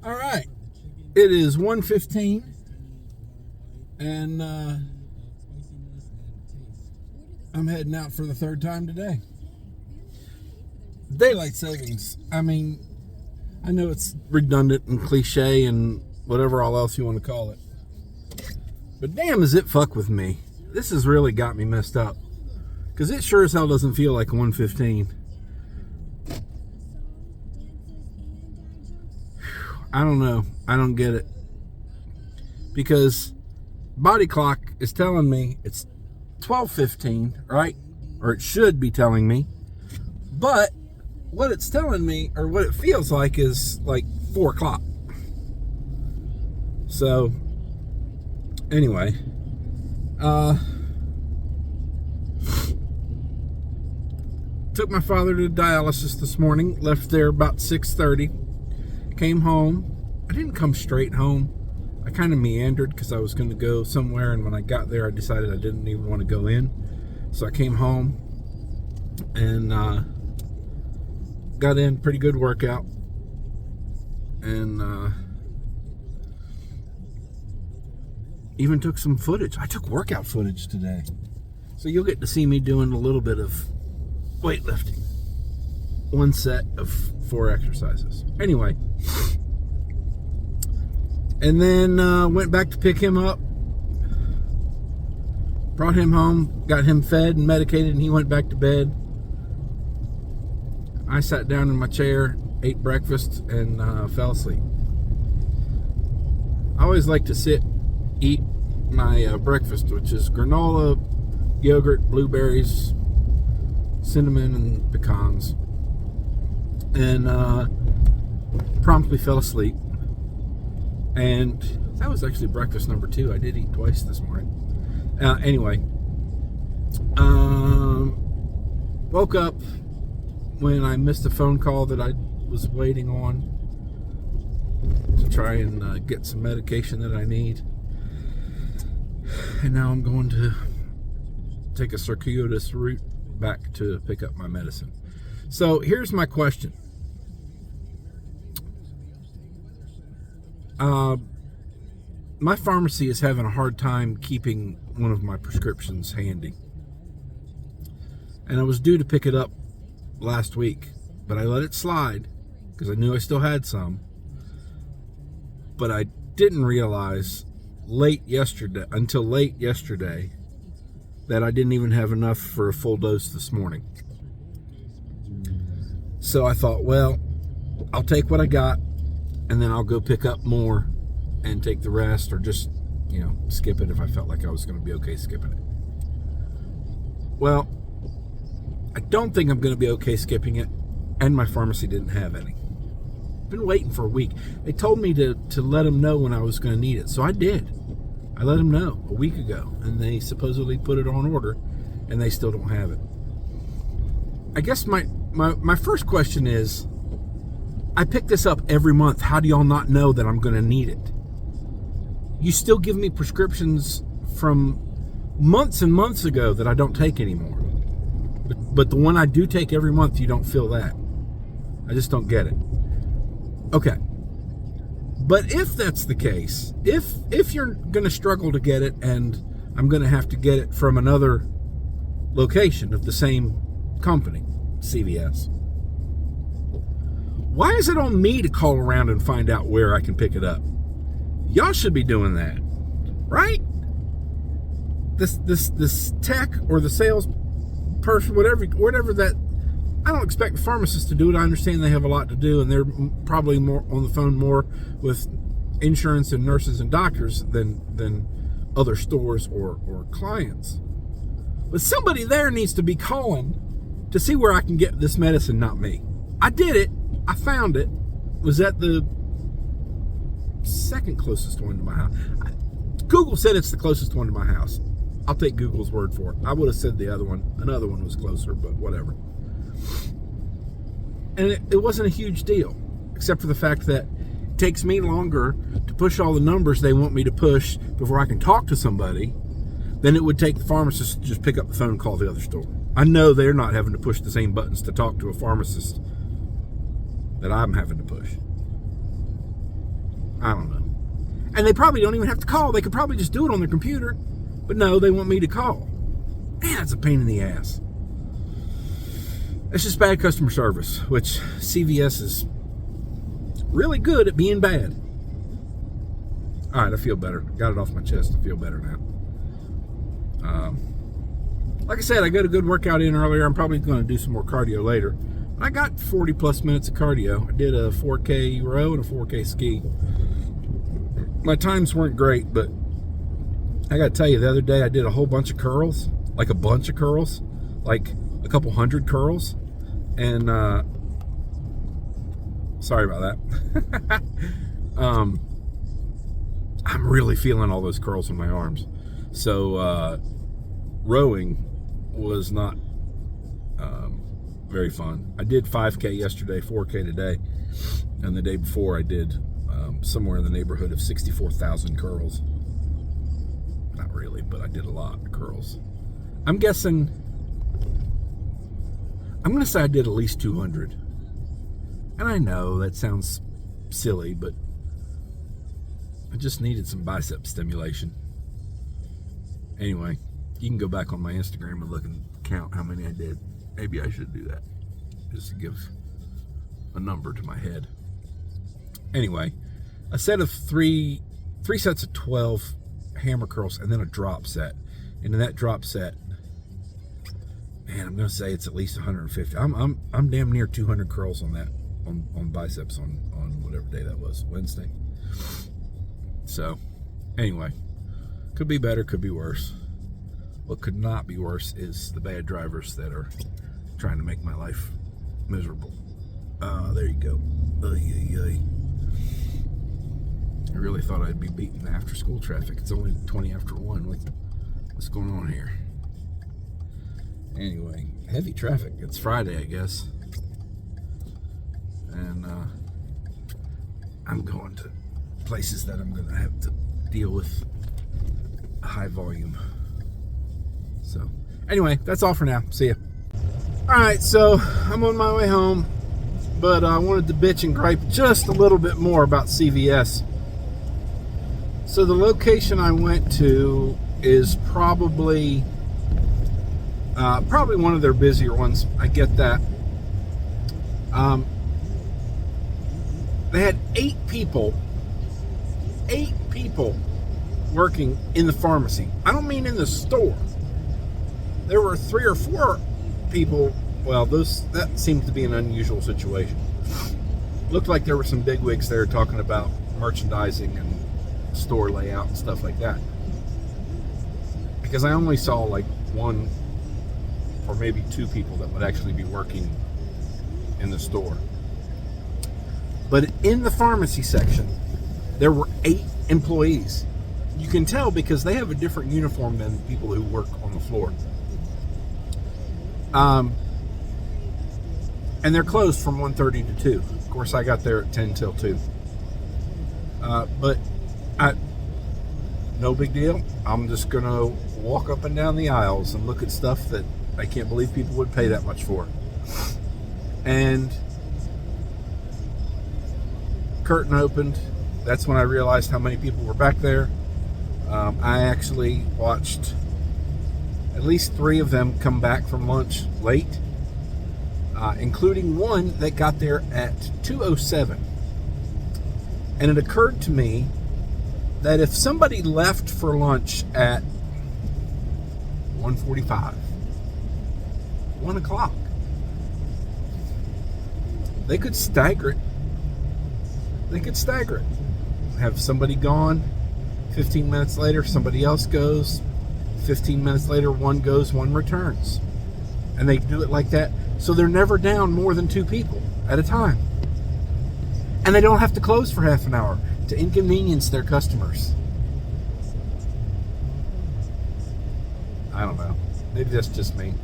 All right. It is 1:15, and I'm heading out for the third time today. Daylight savings. I mean, I know it's redundant and cliche and whatever all else you want to call it. But damn, does it fuck with me. This has really got me messed up. Because it sure as hell doesn't feel like 1:15. I don't know. I don't get it. Because body clock is telling me it's 12:15, right? Or it should be telling me. But what it's telling me, or what it feels like, is like 4 o'clock. So, anyway. Took my father to dialysis this morning. Left there about 6:30. Came home. I didn't come straight home. I kind of meandered because I was going to go somewhere, and when I got there I decided I didn't even want to go in. So I came home and got in pretty good workout, and even took some footage. I took workout footage today, so you'll get to see me doing a little bit of weightlifting. 1 set of 4 exercises. Anyway, and then went back to pick him up, brought him home, got him fed and medicated, and he went back to bed. I sat down in my chair, ate breakfast, and fell asleep. I always like to eat my breakfast, which is granola, yogurt, blueberries, cinnamon, and pecans, and promptly fell asleep. And that was actually breakfast number 2. I did eat twice this morning. Anyway, woke up when I missed a phone call that I was waiting on to try and get some medication that I need. And now I'm going to take a circuitous route back to pick up my medicine. So here's my question. My pharmacy is having a hard time keeping one of my prescriptions handy. And I was due to pick it up last week, but I let it slide because I knew I still had some. But I didn't realize until late yesterday that I didn't even have enough for a full dose this morning. So I thought, well, I'll take what I got, and then I'll go pick up more and take the rest, or just, skip it if I felt like I was going to be okay skipping it. Well, I don't think I'm going to be okay skipping it, and my pharmacy didn't have any. I've been waiting for a week. They told me to let them know when I was going to need it, so I did. I let them know a week ago, and they supposedly put it on order, and they still don't have it. I guess my first question is, I pick this up every month. How do y'all not know that I'm going to need it? You still give me prescriptions from months and months ago that I don't take anymore. But the one I do take every month, you don't feel that. I just don't get it. Okay. But if that's the case, if you're going to struggle to get it, and I'm going to have to get it from another location of the same company, CVS, why is it on me to call around and find out where I can pick it up? Y'all should be doing that, right? This tech or the sales person, whatever that, I don't expect pharmacists to do it. I understand they have a lot to do, and they're probably more on the phone more with insurance and nurses and doctors than other stores or clients. But somebody there needs to be calling to see where I can get this medicine, not me. I did it. I found it. It was at the second closest one to my house. Google said it's the closest one to my house. I'll take Google's word for it. I would have said another one was closer, but whatever. And it wasn't a huge deal, except for the fact that it takes me longer to push all the numbers they want me to push before I can talk to somebody than it would take the pharmacist to just pick up the phone and call the other store. I know they're not having to push the same buttons to talk to a pharmacist that I'm having to push. I don't know. And they probably don't even have to call. They could probably just do it on their computer. But no, they want me to call. Man, it's a pain in the ass. It's just bad customer service, which CVS is really good at being bad. All right, I feel better. Got it off my chest. I feel better now. Like I said, I got a good workout in earlier. I'm probably going to do some more cardio later. I got 40 plus minutes of cardio. I did a 4K row and a 4K ski. My times weren't great, but I got to tell you, the other day I did a whole bunch of curls, like a bunch of curls, like a couple hundred curls. And sorry about that. I'm really feeling all those curls in my arms. So rowing was not very fun. I did 5K yesterday, 4K today, and the day before I did somewhere in the neighborhood of 64,000 curls. Not really, but I did a lot of curls. I'm guessing, I'm going to say I did at least 200. And I know that sounds silly, but I just needed some bicep stimulation. Anyway, you can go back on my Instagram and look and count how many I did. Maybe I should do that, just to give a number to my head. Anyway, a set of three sets of 12 hammer curls, and then a drop set. And in that drop set, man, I'm gonna say it's at least 150. I'm damn near 200 curls on that, on biceps on whatever day that was, Wednesday. So, anyway, could be better, could be worse. What could not be worse is the bad drivers that are trying to make my life miserable. There you go. I really thought I'd be beating the after school traffic. It's only 20 after 1. What's going on here? Anyway, heavy traffic. It's Friday, I guess. And I'm going to places that I'm going to have to deal with high volume. So, anyway, that's all for now. See ya. Alright, so I'm on my way home, but I wanted to bitch and gripe just a little bit more about CVS. So the location I went to is probably one of their busier ones. I get that. They had 8 people working in the pharmacy. I don't mean in the store. There were 3 or 4 people. Well, that seemed to be an unusual situation. Looked like there were some bigwigs there talking about merchandising and store layout and stuff like that. Because I only saw like 1 or maybe 2 people that would actually be working in the store. But in the pharmacy section, there were 8 employees. You can tell because they have a different uniform than people who work on the floor. And they're closed from 1:30 to 2. Of course, I got there at 10 till 2. But no big deal. I'm just going to walk up and down the aisles and look at stuff that I can't believe people would pay that much for. And curtain opened. That's when I realized how many people were back there. I actually watched at least 3 of them come back from lunch late, including one that got there at 2:07. And it occurred to me that if somebody left for lunch at 1:45, 1 o'clock, they could stagger it. Have somebody gone, 15 minutes later, somebody else goes, 15 minutes later, one goes, one returns. And they do it like that. So they're never down more than 2 people at a time. And they don't have to close for half an hour to inconvenience their customers. I don't know. Maybe that's just me.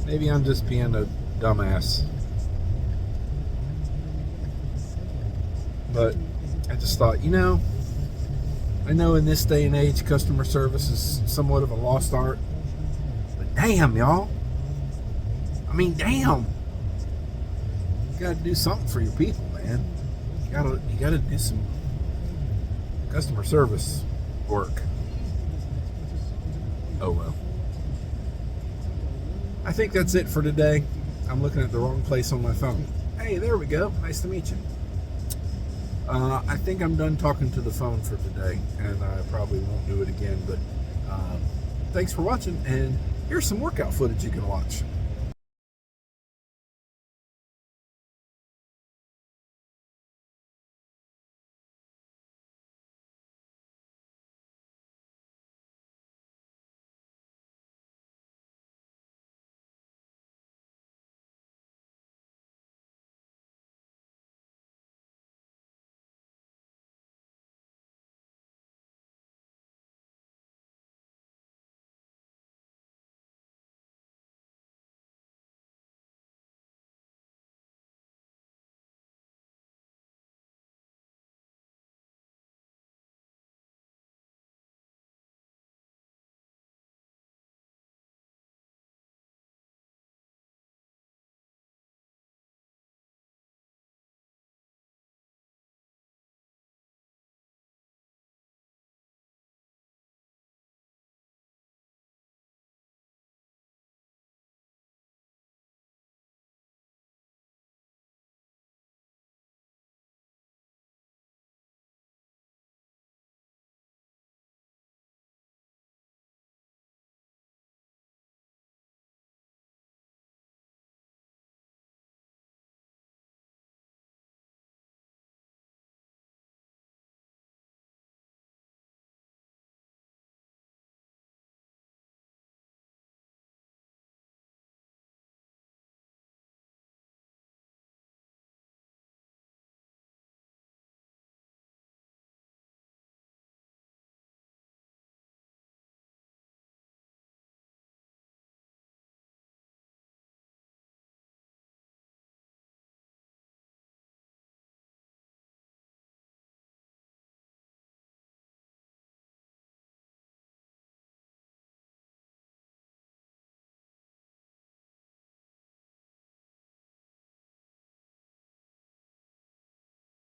Maybe I'm just being a dumbass. But I just thought, I know in this day and age, customer service is somewhat of a lost art. But damn, y'all. I mean, damn. You gotta do something for your people, man. You gotta do some Customer service work. Oh well. I think that's it for today. I'm looking at the wrong place on my phone. Hey, there we go. Nice to meet you. I think I'm done talking to the phone for today, and I probably won't do it again, but thanks for watching, and here's some workout footage you can watch.